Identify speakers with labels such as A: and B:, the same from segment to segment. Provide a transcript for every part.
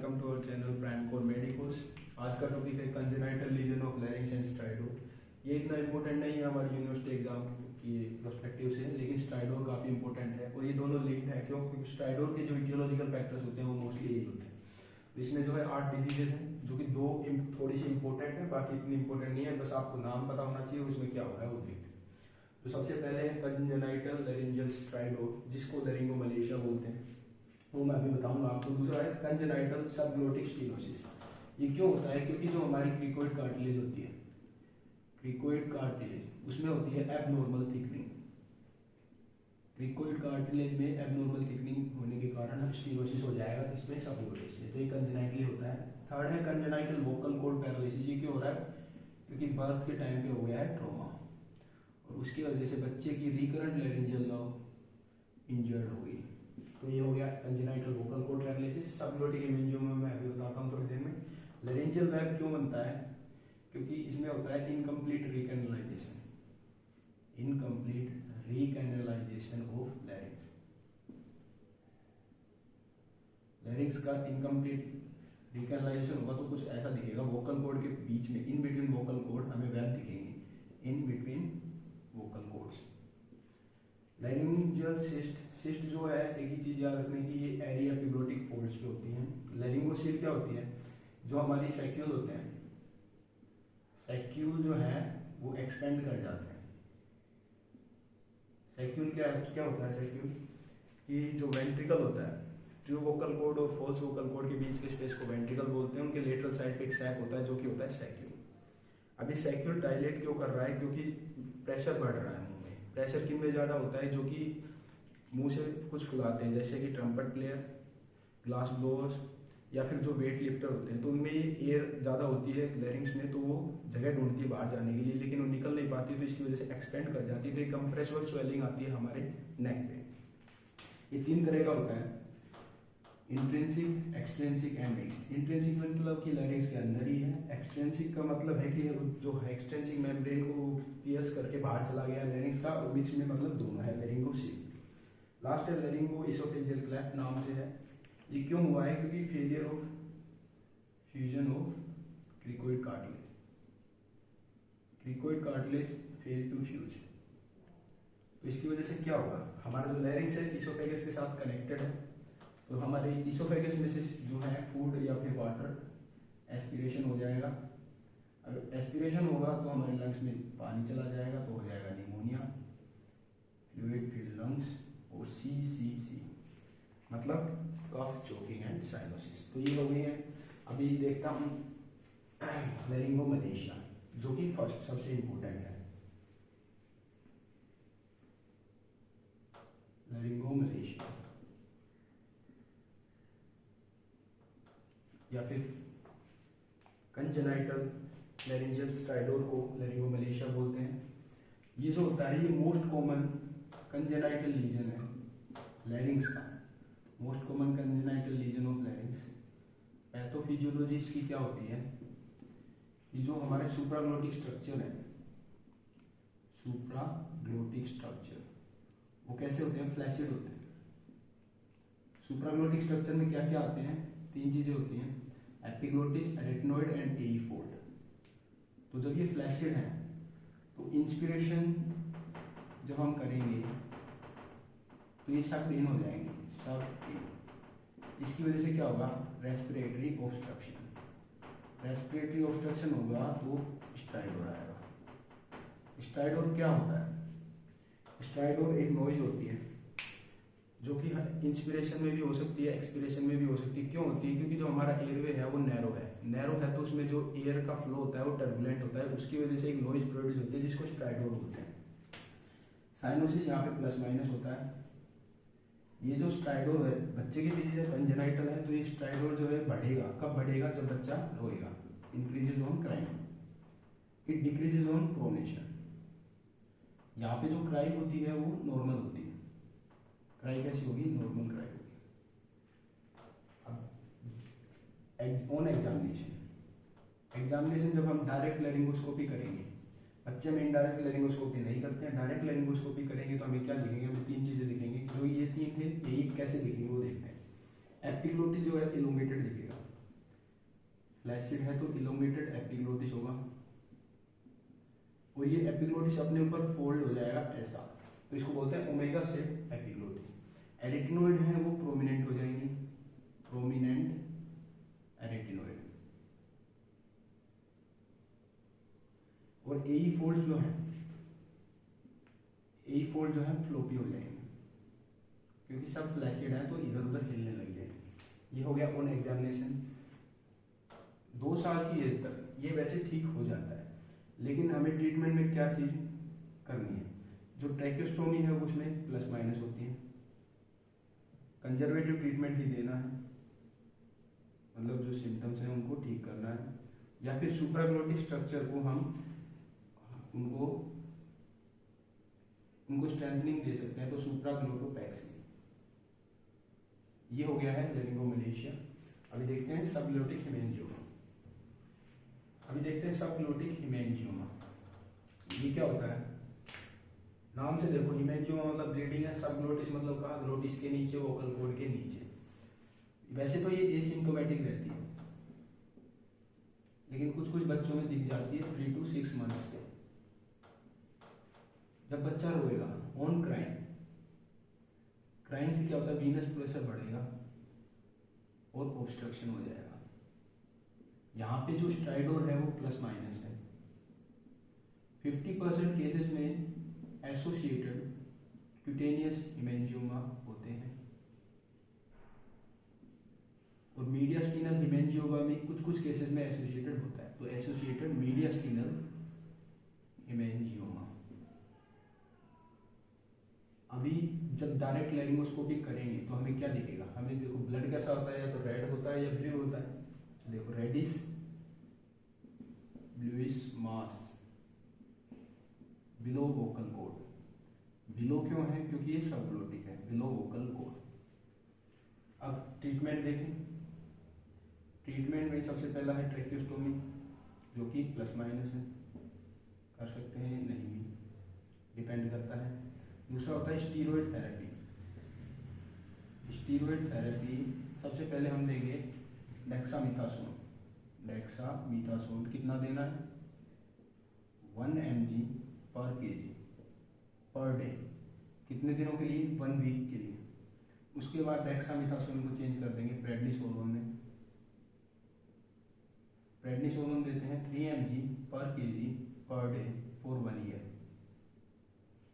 A: Welcome to our channel Brand Core Medicos. आज का topic है congenital lesion of larynx and stridor. ये इतना इंपॉर्टेंट नहीं है हमारी यूनिवर्सिटी एग्जाम की पर्सपेक्टिव से, लेकिन स्ट्राइडोर काफ़ी इंपॉर्टेंट है और ये दोनों लिंक्ड है। क्यों? क्योंकि स्ट्राइडोर के जो इटियोलॉजिकल फैक्टर्स होते हैं वो मोस्टली यही होते हैं। तो इसमें जो है 8 डिजीजेज हैं, जो कि दो थोड़ी सी इंपॉर्टेंट है, बाकी इतनी इंपॉर्टेंट नहीं है, बस आपको नाम पता होना चाहिए उसमें क्या हो रहा है वो देखते हैं। तो सबसे पहले है कंजेनाइटल लैरिंजियल स्ट्राइडोर, जिसको लैरिंगोमलेशिया बोलते हैं, वो मैं अभी बताऊंगा आपको। दूसरा है कंजेनाइटल सबग्लोटिक स्टेनोसिस। ये क्यों होता है? क्योंकि जो हमारी क्रिकोइड कार्टिलेज होती है, क्रिकोइड कार्टिलेज उसमें होती है एबनॉर्मल थिकनिंग। क्रिकोइड कार्टिलेज में एबनॉर्मल थिकनिंग होने के कारण स्टेनोसिस हो जाएगा, इसमें सबग्लोटिस। तो ये कंजेनाइटली होता है। थर्ड है कंजेनाइटल वोकल कॉर्ड पैरालिसिस। ये क्यों हो रहा है? क्योंकि बर्थ के टाइम पे हो गया है ट्रॉमा और उसकी वजह से बच्चे की रिकरेंट लैरिंजियल नर्व इंजर्ड हो गई। तो ये हो गया congenital vocal cord paralysis. Subglottic haemangioma मैं अभी बताता हूँ थोड़ी देर में। लैरिंजियल वेब क्यों बनता है? क्योंकि इसमें होता है incomplete recanalization, incomplete recanalization of larynx. Larynx का इनकम्प्लीट रिकैनलाइजेशन होगा तो कुछ ऐसा दिखेगा वोकल कॉर्ड के बीच में, इन बिटवीन वोकल कॉर्ड हमें वेब दिखेंगे, in between vocal cords. Laryngeal cyst जो है, एक ही चीज याद रखने की, ये एरिया एपिग्लोटिक फोल्ड्स पे होती हैं। लैरिंगोसिल क्या होती है? जो हमारी सैक्यूल होते हैं, सैक्यूल जो है वो एक्सपेंड कर जाते हैं। सैक्यूल क्या होता है? सैक्यूल कि जो वेंट्रिकल होता है, ट्रू वोकल कॉर्ड और फॉल्स वोकल कॉर्ड के बीच के स्पेस को वेंट्रिकल बोलते हैं। उनके लेटरल साइड पे एक सैक होता है जो कि होता है सैक्यूल। अभी सैक्यूल डायलेट क्यों कर रहा है? क्योंकि प्रेशर बढ़ रहा है मुंह में। प्रेशर किन में ज़्यादा होता है? जो कि मुंह से कुछ खुलाते हैं, जैसे कि ट्रम्पट प्लेयर, ग्लास ब्लोअर्स या फिर जो वेट लिफ्टर होते हैं, तो उनमें एयर ज़्यादा होती है लैरिंग्स में, तो वो जगह ढूंढती है बाहर जाने के लिए, लेकिन वो निकल नहीं पाती, तो इसकी वजह से एक्सपेंड कर जाती है। तो एक कंप्रेसिबल स्वेलिंग आती है हमारे नेक पे। ये 3 तरह का होता है, intrinsic, extrinsic and mixed. Intrinsic मतलब कि लैरिंग्स के अंदर ही है। एक्सट्रिंसिक का मतलब है कि जो एक्सट्रिंसिक मेम्ब्रेन को पियर्स करके बाहर चला गया लैरिंग्स का, और मिक्स में मतलब दोनों है, लैरिंगोसिल। लास्ट है लैरिंगो इसोफेजियल क्लेफ्ट नाम से है। ये क्यों हुआ है? क्योंकि failure of fusion of cricoid cartilage, cricoid cartilage fail to fuse. तो इसकी वजह से क्या होगा? हमारा जो लैरिंग्स है इसोफेगस के साथ कनेक्टेड है, तो हमारे इसोफेगस में से जो है फूड या फिर वाटर एस्पिरेशन हो जाएगा। अगर एस्पिरेशन होगा तो हमारे लंग्स में पानी चला जाएगा, तो हो जाएगा निमोनिया, फ्लूइड फिल्ड लंग्स, और CCC मतलब कफ, चोकिंग एंड साइनोसिस। तो ये हो गई है। अभी देखता हूँ लैरिंगोमलेशिया, जो कि फर्स्ट सबसे इंपॉर्टेंट है। लैरिंगोमलेशिया या फिर कंजेनाइटल लैरिंजियल स्ट्राइडोर को लैरिंगोमलेशिया बोलते हैं। ये जो होता है, ये मोस्ट कॉमन कंजेनाइटल लीजन है लैरिंग्स का, most common congenital lesion of larynx. Pathophysiology इसकी क्या होती है? ये जो हमारे सुप्राग्लोटिक स्ट्रक्चर है, सुप्राग्लोटिक स्ट्रक्चर, वो कैसे होते हैं? फ्लैसिड होते हैं। सुप्राग्लोटिक स्ट्रक्चर में क्या क्या आते हैं? 3 चीजें होती हैं, एपिग्लोटिस, एरेटनॉइड एंड एई फोल्ड। तो जब ये फ्लैसिड है तो इंस्पिरेशन जब हम करेंगे तो ये सब इन हो जाएंगे, सब इन। इसकी वजह से क्या होगा? रेस्पिरेटरी ऑब्स्ट्रक्शन, रेस्पिरेटरी ऑब्स्ट्रक्शन होगा तो स्ट्राइडोर आएगा। स्ट्राइडोर क्या होता है? स्ट्राइडोर एक नॉइज होती है जो कि इंस्पिरेशन में भी हो सकती है, एक्सपिरेशन में भी हो सकती है। क्यों होती है? क्योंकि जो हमारा एयरवे है वो नैरो है, नैरो है तो उसमें जो एयर का फ्लो होता है वो टर्बुलेंट होता है, उसकी वजह से एक नॉइज प्रोड्यूस होती है जिसको स्ट्राइडोर बोलते हैं। साइनोसिस यहाँ पे प्लस माइनस होता है। ये जो स्ट्राइडोर है, बच्चे की डिजीज है, कंजेनाइटल है, तो ये स्ट्राइडोर जो है बढ़ेगा। कब बढ़ेगा? जब बच्चा रोएगा। Increases on crime, it decreases on pronation. यहाँ पे जो क्राई होती है वो नॉर्मल होती है। क्राई कैसी होगी? नॉर्मल क्राई होगी। अब ऑन एग्जामिनेशन जब हम डायरेक्ट लैरिंगोस्कोपी करेंगे, बच्चे में इनडायरेक्ट लैरिंगोस्कोपी नहीं करते हैं, डायरेक्ट लैरिंगोस्कोपी करेंगे तो हमें क्या दिखेंगे? हमें 3 चीजें दिखेंगी। जो ये 3 थे, यही कैसे दिखेंगे वो देखते हैं। एपिग्लोटिस जो है इलोंगेटेड दिखेगा, फ्लैसिड है तो इलोंगेटेड एपिग्लोटिस होगा, और ये एपिग्लोटिस अपने ऊपर फोल्ड हो जाएगा ऐसा, तो इसको बोलते हैं ओमेगा शेप एपिग्लोटिस। एरेटिनोइड है वो प्रोमिनेंट हो जाएंगे, प्रोमिनेंट एरेटिनोइड। और एई फोल्ड जो है, एई फोल्ड जो है फ्लोपी हो जाएंगे, क्योंकि सब फ्लैसिड है तो इधर उधर हिलने लग जाएंगे। ये हो गया ऑन एग्जामिनेशन। 2 साल की एज तक ये वैसे ठीक हो जाता है, लेकिन हमें ट्रीटमेंट में क्या चीज करनी है, जो ट्रैकेस्टोमी है उसमें प्लस माइनस होती है, कंजर्वेटिव ट्रीटमेंट ही देना है, मतलब जो सिम्टम्स हैं उनको ठीक करना है, या फिर सुप्राग्लोटिक स्ट्रक्चर को हम उनको स्ट्रेंथनिंग दे सकते हैं, तो सुप्राग्लोटोपैक्सी। ये हो गया है लेरिंगोमलेशिया। अभी देखते हैं सबग्लोटिक हेमेंजियोमा। अभी देखते हैं सबग्लोटिक हेमेंजियोमा। ये क्या होता है, नाम से देखो, हेमेंजियोमा मतलब ब्लीडिंग है, सबग्लोटिस मतलब कहाँ, ग्लोटिस के नीचे, वोकल कॉर्ड के नीचे। वैसे तो ये एसिम्प्टोमेटिक रहती है, लेकिन कुछ कुछ बच्चों में दिख जाती है 3 to 6 मंथ्स पे। जब बच्चा रोएगा ऑन क्राइंग, क्राइंग से क्या होता है, वीनस प्रेशर बढ़ेगा और ऑब्स्ट्रक्शन हो जाएगा। यहाँ पे जो स्ट्राइडोर है वो प्लस माइनस है। 50% केसेस में एसोसिएटेड क्यूटेनियस हेमेंजियोमा होते हैं, और मीडियास्टिनल हेमेंजियोमा में कुछ कुछ केसेस में एसोसिएटेड होता है, तो एसोसिएटेड मीडियास्टिनल हेमेंजियोमा। अभी जब डायरेक्ट लेरिंगोस्कोपी करेंगे तो हमें क्या दिखेगा, हमें देखो ब्लड कैसा होता है, या तो रेड होता है या ब्लू होता है। देखो रेडिश ब्लूइश मास बिलो वोकल कॉर्ड। बिलो क्यों है, क्योंकि ये सबग्लोटिक है, बिलो वोकल कॉर्ड। अब ट्रीटमेंट देखें। ट्रीटमेंट में सबसे पहला है ट्रैकेस्टोमी, जो कि प्लस माइनस है, कर सकते हैं नहीं भी, डिपेंड करता है। दूसरा होता है स्टीरॉयड थेरेपी। स्टीरॉयड थेरेपी सबसे पहले हम देंगे डेक्सामेथासोन। डेक्सामेथासोन कितना देना है, 1 mg पर kg पर डे, कितने दिनों के लिए, 1 वीक के लिए। उसके बाद डेक्सामेथासोन को चेंज कर देंगे प्रेडनिसोलोन में। प्रेडनिसोलोन देते हैं 3 mg पर kg per day for 1 year.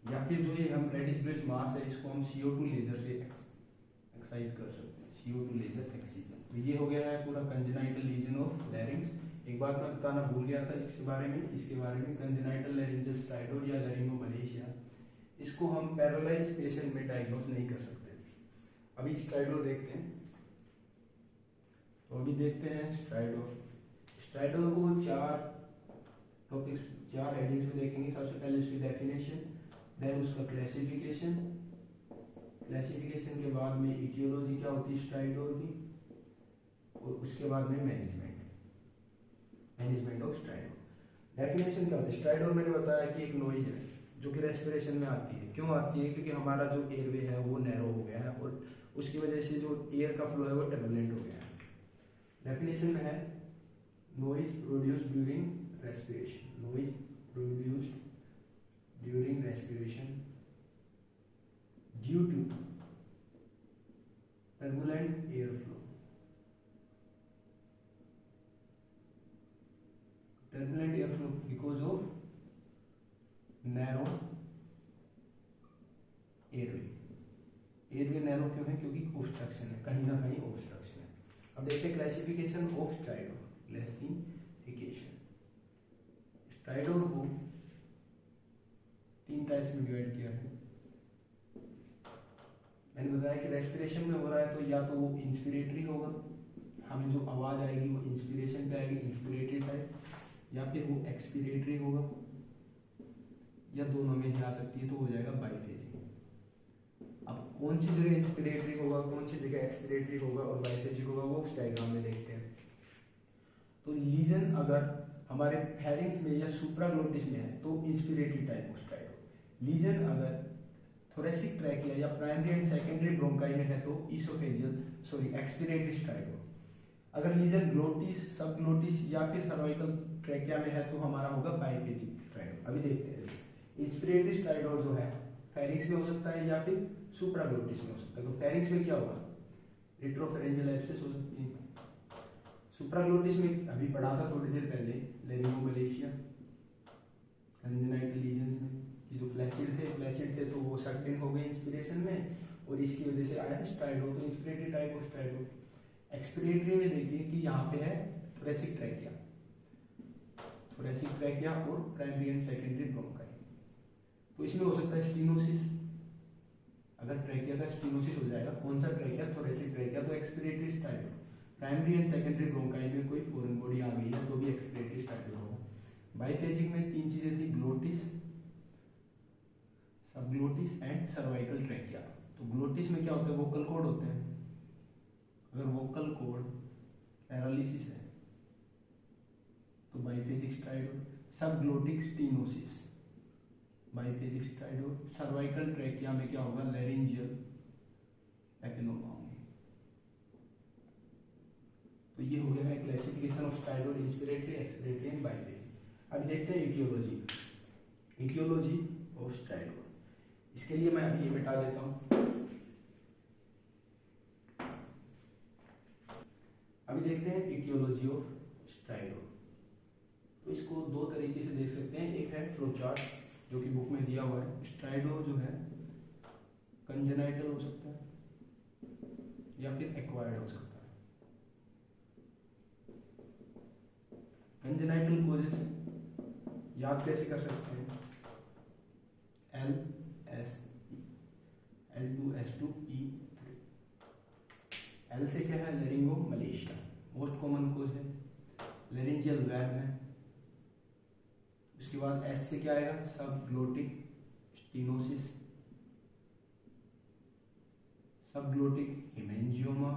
A: या फिर जो ये हम रेडिश ब्लूइश मास है, इसको हम CO2 लेजर से एक्साइज कर सकते हैं, CO2 लेजर एक्सीजन। तो ये हो गया है पूरा कंजेनाइटल लीजन ऑफ लैरिंक्स। एक बात मैं बताना भूल गया था इसके बारे में, कंजेनाइटल लैरिंजियल स्ट्राइडोर या लैरिंगोमलेशिया, इसको हम पैरालाइज पेशेंट में डायग्नोज नहीं कर सकते। अभी स्ट्राइडोर देखते हैं। तो अभी देखते हैं स्ट्राइडोर। स्ट्राइडोर को 4 टॉपिक्स, 4 हेडिंग्स में देखेंगे। सबसे पहले उसकी डेफिनेशन, देन उसका क्लासिफिकेशन, क्लासिफिकेशन के बाद में इटियोलॉजी क्या होती है स्ट्राइडोर की, और उसके बाद में मैनेजमेंट ऑफ स्ट्राइडोर। डेफिनेशन क्या होती है, स्ट्राइडोर मैंने बताया कि एक नॉइज है जो कि रेस्पिरेशन में आती है। क्यों आती है, क्योंकि हमारा जो एयरवे है वो नैरो हो गया है, और उसकी वजह से जो एयर का फ्लो है वो टर्बुलेंट हो गया है। डेफिनेशन में है noise produced during respiration, noise produced during respiration due to turbulent airflow, because of narrow airway। Airway narrow क्यों है, क्योंकि ऑब्स्ट्रक्शन है, कहीं ना कहीं ऑब्स्ट्रक्शन है। अब देखते हैं क्लासिफिकेशन ऑफ स्ट्राइडोर। क्लासिफिकेशन, स्ट्राइडोर को 3 टाइप्स में डिवाइड किया है। मैंने बताया कि रेस्पिरेशन में हो रहा है, तो या तो वो इंस्पिरेटरी होगा, हमें जो आवाज आएगी वो इंस्पिरेशन पे आएगी, इंस्पिरेटरी टाइप, या फिर वो एक्सपिरेटरी होगा, या दोनों में ही आ सकती है, तो हो जाएगा बाइफेजिक। अब कौन सी जगह इंस्पिरेटरी होगा, कौन सी जगह एक्सपिरेटरी होगा और बाइफेजिक होगा, वो उस डायग्राम में देखते हैं। तो लीजन अगर हमारे फेरिंग्स में या सुप्राग्लोटिस में है तो इंस्पिरेटरी टाइप ऑफ स्ट्राइडोर। लीजन अगर थोरेसिक ट्रैकिया या प्राइमरी एंड सेकेंडरी ब्रोंकाई में है तो एक्सपिरेटरी स्ट्राइडोर। अगर लीजन ग्लोटिस, सब ग्लोटिस या फिर सर्वाइकल ट्रैकिया में है तो हमारा होगा बाइफेजिक स्ट्राइडोर। अभी देखते हैं इंस्पिरेटरी स्ट्राइडोर जो है फेरिंक्स में हो सकता है या फिर सुप्राग्लोटिस में हो सकता है। तो फेरिंक्स में क्या होगा, रेट्रोफेरेंजियल एब्सेस हो सकती है। सुप्राग्लोटिस में अभी पढ़ा था थोड़ी देर पहले, लेरिंगोमलेशिया, कंजेनाइटल लीजन्स में कि जो फ्लैसिड थे तो वो सक्टेन हो गए इंस्पिरेशन में और इसकी वजह से आया स्ट्राइडो। तो इंस्पिरेटरी टाइप ऑफ स्ट्राइडो। एक्सपिरेटरी में देखिए कि यहाँ पे है थोरेसिक ट्रैकिया, थोरेसिक ट्रैकिया और प्राइमरी एंड सेकेंडरी ब्रोंकाई। तो इसमें हो सकता है स्टीनोसिस, अगर ट्रैकिया का स्टीनोसिस हो जाएगा, कौन सा ट्रैकिया, थोरेसिक ट्रैकिया, तो expiratory stridor. Primary and secondary bronchi में कोई फॉरेन बॉडी आ गई है तो भी एक्सपिरेटरी स्ट्राइडो होगा। बाइफेजिक में तीन चीजें थी, ग्लोटिस, सबग्लोटिस एंड सर्वाइकल ट्रैकिया। तो ग्लोटिस में क्या होता है, वोकल कॉर्ड होते हैं। अगर वोकल कॉर्ड पैरालिसिस है तो biphasic stridor. Subglottic stenosis, biphasic stridor. Cervical trachea में क्या होगा, लैरिंजियल एपिनोमा होंगे। तो ये हो गया है classification of stridor, inspiratory, expiratory and biphasic. अब देखते हैं इटियोलॉजी, इटियोलॉजी ऑफ स्ट्राइडो। इसके लिए मैं अभी ये मिटा देता हूं। अभी देखते हैं इटियोलॉजी ऑफ स्ट्राइडो। तो इसको दो तरीके से देख सकते हैं, एक है फ्लोचार्ट जो कि बुक में दिया हुआ है। स्ट्राइडो जो है कंजेनाइटल हो सकता है या फिर एक्वायर्ड हो सकता है। कंजेनाइटल कोजेस याद कैसे कर सकते हैं, L2S2E3। L से क्या है, लेरिंगोमलेशिया, मोस्ट कॉमन कोज है। लेरिंजियल वेब है। उसके बाद S से क्या आएगा, सबग्लोटिक स्टीनोसिस, सबग्लोटिक हिमेंजियोमा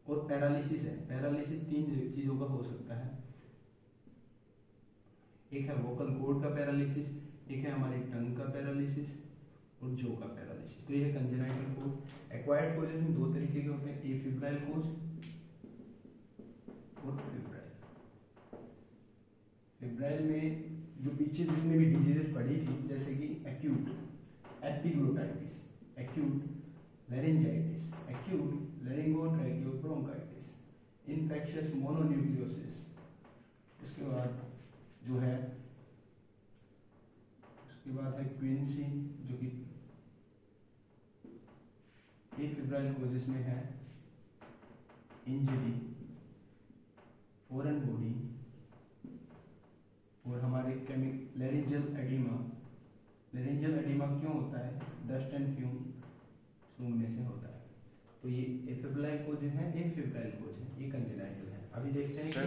A: और पैरालिसिस है। पैरालिसिस तीन चीजों का हो सकता है, एक है वोकल कॉर्ड का पैरालिसिस, एक है हमारी टंग का पैरालिसिस और जो का पैरालिसिस। तो ये है कंजेनाइटल कोज। एक्वायर्ड कोजेस में दो तरीके के होते हैं, एफिब्राइल कोज और फिब्राइल। फिब्राइल में जो पीछे जितने भी डिजीजेस पढ़ी थी, जैसे कि acute epiglottitis, acute laryngitis, acute laryngotracheobronchitis, infectious mononucleosis. उसके बाद जो है, उसके बाद है क्विंसी जो कि एफिब्राइल कोजेस में है, इंजरी, फॉरेन बॉडी और हमारे लैरिंजियल एडिमा। लैरिंजियल एडिमा क्यों होता है, डस्ट एंड फ्यूम सूंघने से होता है। तो ये एफिब्राइल कोज है, एफिब्राइल कोज है, ये कंजेनाइटल है। अभी देखते हैं कि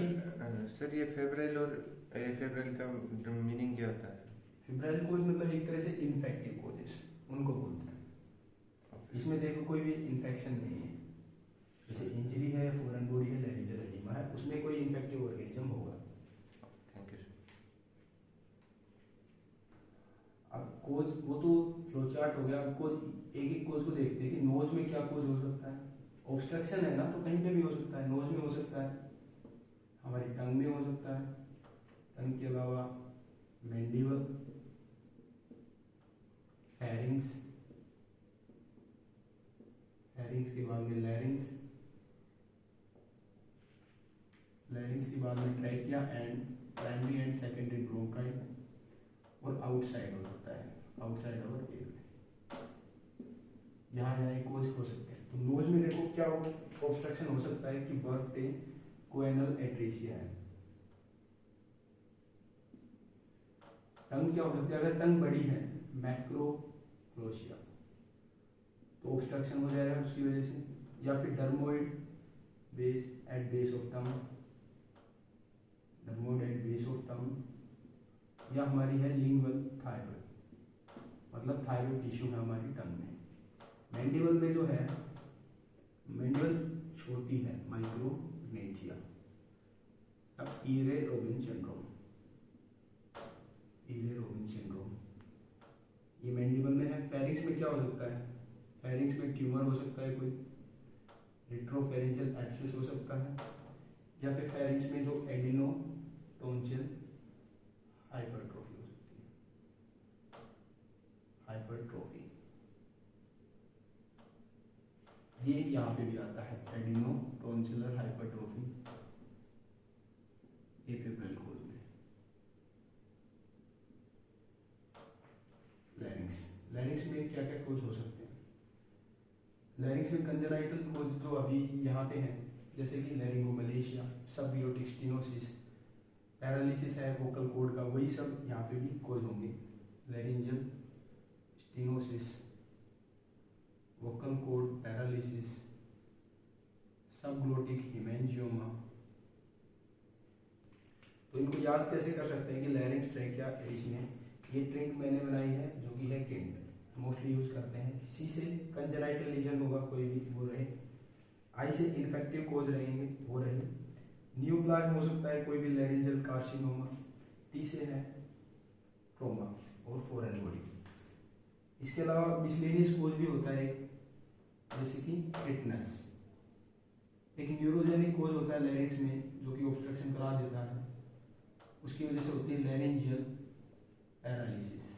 B: सर ये फेब्राइल और एफिब्राइल का मीनिंग क्या होता है?
A: फिब्राइल कोज मतलब एक तरह से इन्फेक्टिव कोजेस उनको बोलते हैं। इसमें देखो कोई भी इन्फेक्शन नहीं है, जैसे इंजरी है, फॉरेन बॉडी है, लैरिंजियल एडिमा है, उसमें कोई इन्फेक्टिव ऑर्गेनिज्म होगा।
B: Thank you.
A: अब कोज वो तो फ्लोचार्ट हो गया। अब कोज एक एक कोज को देखते हैं कि नोज में क्या कोज हो सकता है। ऑब्स्ट्रक्शन है ना, तो कहीं पे भी हो सकता है, नोज में हो सकता है, हमारी टंग में हो सकता है, टंग के अलावा मैंडिबल, फेरिंग्स, फेरिंग्स के बाद में लैरिंग्स, लैरिंग्स के बाद में trachea and primary and secondary bronchi और आउटसाइड हो सकता है, आउटसाइड और यहाँ कोज हो सकते हैं। तो नोज में देखो क्या ऑब्स्ट्रक्शन हो सकता है कि बर्थ पे कोएनल एट्रेसिया है। टंग क्या हो सकता है, अगर टंग बड़ी है, मैक्रोक्लोशिया, तो ऑब्स्ट्रक्शन हो जाएगा उसकी वजह से, या फिर dermoid base at base of tongue, dermoid at base of tongue, या हमारी है लिंगुअल थायरॉइड, मतलब थायरॉइड टिश्यू है हमारी टंग में। मैंडिबल में जो है, मैंडिबल छोटी है, माइक्रोग्नेथिया। अब ईरे रोबिन सिंड्रोम, ईरे रोबिन सिंड्रोम ये मैंडिबल में है। फेरिंग्स में क्या हो सकता है, फेरिंग्स में ट्यूमर हो सकता है कोई, रेट्रोफेरेंजियल एब्सेस हो सकता है, या फिर फेरिंग्स में जो एडिनो टोंसिल हाइपरट्रोफी हो सकती है, हाइपरट्रोफी। ये यहाँ पे भी आता है एडिनो टोंसिलर हाइपरट्रोफी एपिब्रल कोज में। लैरिंग्स में क्या क्या कोज हो सकते हैं? लैरिंग्स में कंजेनाइटल कोज जो अभी यहाँ पे हैं, जैसे कि लैरिंगोमलेशिया, सबग्लोटिक स्टेनोसिस, पैरालिसिस है वोकल कॉर्ड का, वही सब यहाँ पे भी कोज होंगे। Laryngeal stenosis, vocal cord paralysis, subglottic haemangioma. तो इनको याद कैसे कर सकते हैं कि लैरिंग्स ट्रैकिया इसमें ये ट्रिक मैंने बनाई है जो कि है किंड, मोस्टली यूज करते हैं। सी से कंजेनाइटल लीजन होगा कोई भी वो रहे, आई से इन्फेक्टिव कोज रहेंगे वो रहे, न्यूप्लाज्म हो सकता है कोई भी लैरिंजियल कार्सिनोमा, टी से है ट्रोमा और फॉरेन बॉडी। इसके अलावा मिसलेनियस कोज भी होता है जैसे कि टिटनस। एक न्यूरोजेनिक कोज होता है लैरिंग्स में जो कि ऑब्स्ट्रक्शन करा देता है, उसकी वजह से होती है लैरिंजियल पैरालिसिस।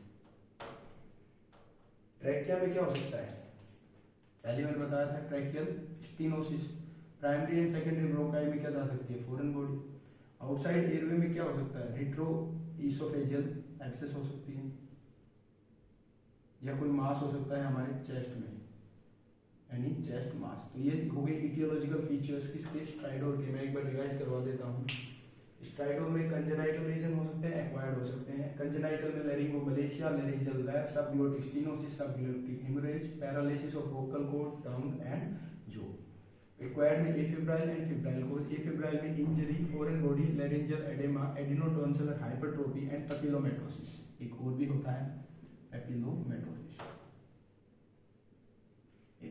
A: ट्रैकिया में क्या हो सकता है? पहले मैंने बताया था tracheal stenosis. Primary and secondary bronchi में क्या जा सकती है? Foreign body. आउटसाइड एयरवे में क्या हो सकता है? रेट्रो ईसोफेजियल एब्सेस हो सकती है, या कोई मास हो सकता है हमारे चेस्ट में, यानी चेस्ट मास। तो ये हो गए इटियोलॉजिकल फीचर्स किसके? स्ट्राइडोर के। मैं एक बार रिवाइज करवा देता हूँ। स्ट्राइडोर में कंजेनाइटल रीजन हो सकते हैं, एक्वायर्ड हो सकते हैं। कंजेनाइटल में laryngomalacia, laryngeal web, subglottic stenosis, subglottic haemorrhage, paralysis of vocal cord, tongue and jaw. Acquired में afebrile and febrile cause. Afebrile में injury, foreign body, laryngeal oedema, adenotonsillar hypertrophy and papillomatosis. एक और भी होता है पैपिलोमेटोसिस।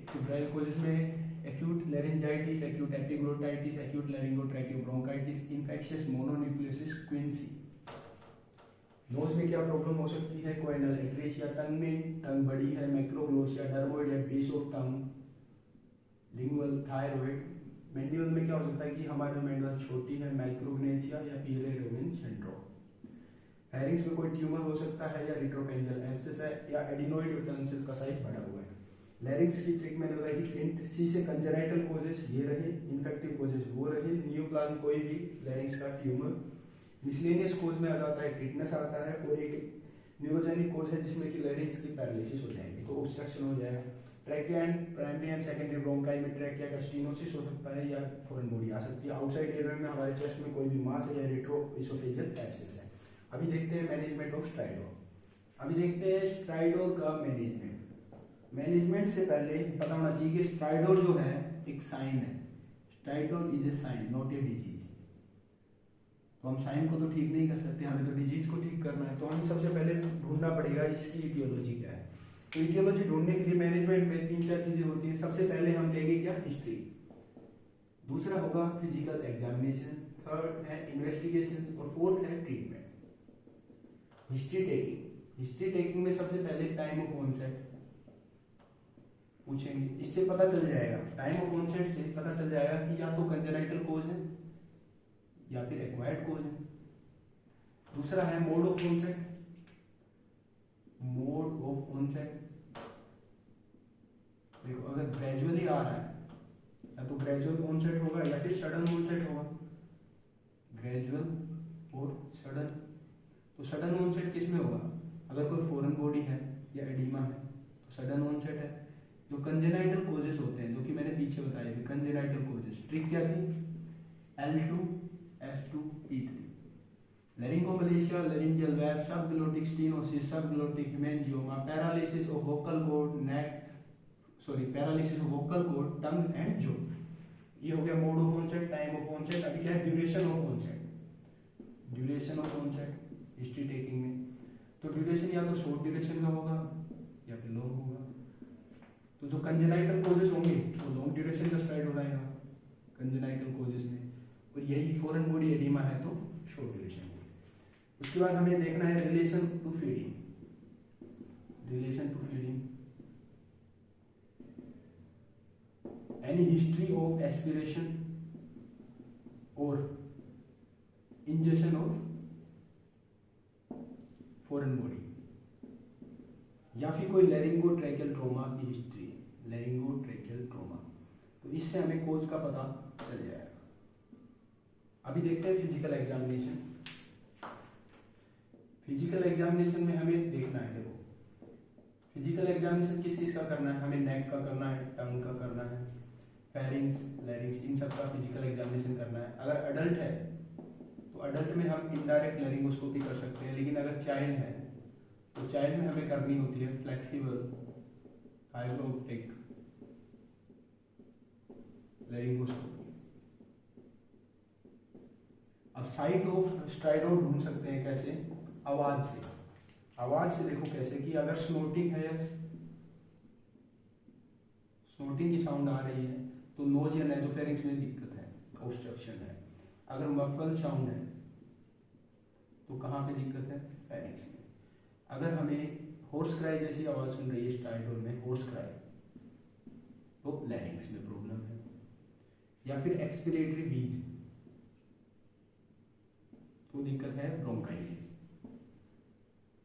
A: फिब्राइल कोजेस में acute laryngitis, acute epiglottitis, acute laryngotracheobronchitis, infectious mononucleosis quinsy. Nose में क्या प्रॉब्लम हो सकती है? कोएनल एक्रेशिया। टंग में टंग बड़ी है, मैक्रोग्लोसिया, डर्मोइड या base of tongue, lingual, thyroid. Mandible में क्या हो सकता है कि हमारी मैंडिबल छोटी है, माइक्रोग्नेथिया या पीरेरोविन सिंड्रोम। फेरिंग्स में कोई ट्यूमर हो सकता है या रेट्रोफेरेंजियल एब्सेस है या एडिनोइड टॉन्सिल का साइज बढ़ा हुआ है। लैरिंग्स की ट्रिक मैंने बताई कि हिंट सी से कंजेनाइटल कोजेस ये रहे, इन्फेक्टिव कोजेस वो रहे, न्यूप्लाज्म कोई भी लैरिंग्स का ट्यूमर। मिसलेनियस कोज में आ जाता है टिटनस आता है, और एक न्यूरोजेनिक कोज है जिसमें कि लैरिंग्स की पैरालिसिस हो जाएगी, तो ऑब्स्ट्रक्शन हो जाएगा। Trachea and primary and secondary bronchi में ट्रैकिया का स्टेनोसिस हो सकता है या फॉरेन बॉडी आ सकती है। आउटसाइड एरिया में हमारे चेस्ट में कोई भी मास है या रेट्रो इसोफेजियल एब्सेस है। अभी देखते हैं मैनेजमेंट ऑफ स्ट्राइडोर। अभी देखते हैं स्ट्राइडोर का मैनेजमेंट। मैनेजमेंट से पहले पता होना चाहिए कि स्ट्राइडोर जो है एक साइन है। Stridor is a sign not a disease. तो हम साइन को तो ठीक नहीं कर सकते, हमें तो डिजीज को ठीक करना है। तो हमें सबसे पहले ढूंढना पड़ेगा इसकी इटियोलॉजी क्या है। तो इटियोलॉजी ढूंढने के लिए मैनेजमेंट में 3-4 चीजें होती हैं। सबसे पहले हम देंगे क्या? हिस्ट्री। दूसरा होगा फिजिकल एग्जामिनेशन, थर्ड है इन्वेस्टिगेशन और फोर्थ है treatment. History taking. History taking में सबसे पहले टाइम ऑफ ऑनसेट पूछेंगे। इससे पता चल जाएगा, टाइम ऑफ ऑनसेट से पता चल जाएगा कि या तो कंजेनाइटल कोज है या फिर एक्वायर्ड कोज है। दूसरा है mode of onset. Mode of onset देखो, अगर ग्रेजुअली आ रहा है या तो ग्रेजुअल ऑनसेट होगा या फिर सडन ऑनसेट होगा। ग्रेजुअल और सडन। तो सडन ऑनसेट किस में होगा? अगर कोई फॉरेन बॉडी है या एडिमा है तो सडन ऑनसेट है। जो कंजेनाइटल कोजेस होते हैं, जो कि मैंने पीछे बताए थे, कंजेनाइटल कोजेस ट्रिक क्या थी? L2S2P3। Laryngomalacia, laryngeal web, subglottic stenosis, subglottic haemangioma, paralysis of vocal cord, paralysis of vocal cord, tongue and jaw. ये हो गया mode of onset, time of onset. अभी क्या है? Duration of onset. Duration of onset history taking में, तो duration या तो शॉर्ट ड्यूरेशन का होगा या फिर लॉन्ग होगा। तो जो कंजेनाइटल कोजेस होंगे वो लॉन्ग ड्यूरेशन का स्ट्राइड हो जाएगा कंजेनाइटल कोजेस में, और यही फॉरेन बॉडी एडिमा है तो शॉर्ट ड्यूरेशन होगी। उसके बाद हमें देखना है relation to feeding. Relation to feeding, any history of aspiration और इंजेक्शन ऑफ फॉरेन बॉडी, या फिर कोई लैरिंगोट्रैकियल ट्रॉमा की हिस्ट्री, लैरिंगोट्रैकियल ट्रॉमा, तो इससे हमें कोज का पता चल जाएगा। अभी देखते हैं फिजिकल एग्जामिनेशन। फिजिकल एग्जामिनेशन में हमें देखना है, देखो फिजिकल एग्जामिनेशन किस चीज का करना है, हमें नेक का करना है, टंग का करना है, फेरिंग्स, लैरिंग्स, इन सब का फिजिकल एग्जामिनेशन करना है। अगर अडल्ट है तो अडल्ट में हम इनडायरेक्ट लैरिंगोस्कोपी कर सकते हैं, लेकिन अगर चाइल्ड है तो चाइल्ड में हमें करनी होती है फ्लेक्सिबल फाइबर ऑप्टिक लैरिंगोस्कोपी। अब साइट ऑफ स्ट्राइडोर ढूंढ सकते हैं कैसे, आवाज से। आवाज से देखो कैसे कि अगर स्नोटिंग है, स्नोटिंग की साउंड आ रही है तो नोज या नेजोफेरिंक्स में दिक्कत है, ऑब्स्ट्रक्शन है। अगर मफल साउंड है तो कहाँ पे दिक्कत है, फेरिंक्स में। अगर हमें हॉर्स क्राई जैसी आवाज सुन रही है स्ट्राइडोर में, हॉर्स क्राई, तो लैरिंक्स में प्रॉब्लम है। या फिर एक्सपिरेटरी व्हीज तो दिक्कत है ब्रोंकाई में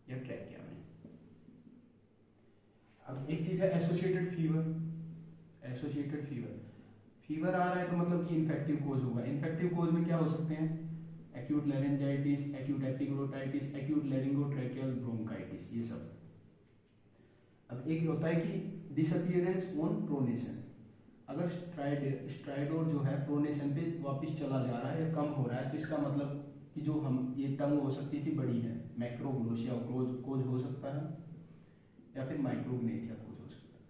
A: या ट्रैकिया में। अब एक चीज है associated fever. Associated fever, fever आ रहा है तो मतलब कि इन्फेक्टिव कोज होगा। इन्फेक्टिव कोज में क्या हो सकते हैं, acute laryngitis, acute epiglottitis, acute laryngotracheal bronchitis, ये सब। अब एक होता है कि डिसअपियरेंस ऑन प्रोनेशन, अगर स्ट्राइडोर जो है प्रोनेशन पे वापस चला जा रहा है या कम हो रहा है तो इसका मतलब कि जो हम ये टंग हो सकती थी बड़ी है, मैक्रोग्लोसिया कोज हो सकता है, या फिर माइक्रोग्नेथिया कोज हो सकता है।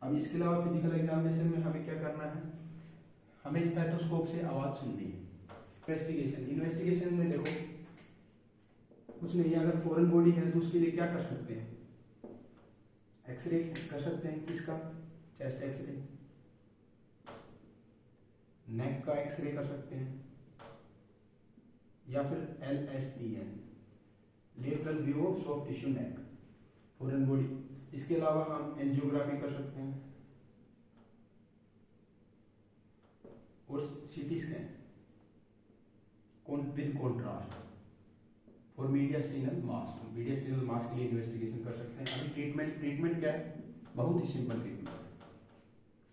A: अब इसके अलावा फिजिकल एग्जामिनेशन में हमें क्या करना है, हमें स्टेथोस्कोप से आवाज सुननी है। इन्वेस्टिगेशन में देखो कुछ नहीं है, अगर फॉरेन बॉडी है तो उसके लिए क्या कर सकते हैं, एक्सरे कर सकते हैं, किसका, चेस्ट एक्सरे, नेक का एक्सरे कर सकते हैं, या फिर LSTM, lateral view of soft tissue neck, foreign body. इसके अलावा हम एंजियोग्राफी कर सकते हैं और CT scan with contrast for mediastinal mass. Mediastinal mass के लिए इन्वेस्टिगेशन कर सकते हैं। अभी ट्रीटमेंट क्या है, बहुत ही सिंपल ट्रीटमेंट है,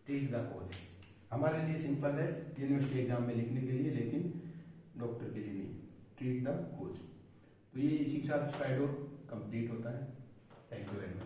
A: ट्रीट द कॉज। हमारे लिए सिंपल है यूनिवर्सिटी एग्जाम में लिखने के लिए, लेकिन डॉक्टर के लिए नहीं, ट्रीट द कॉज। तो ये इसी के साथ स्ट्राइडोर कंप्लीट होता है। Thank you very much.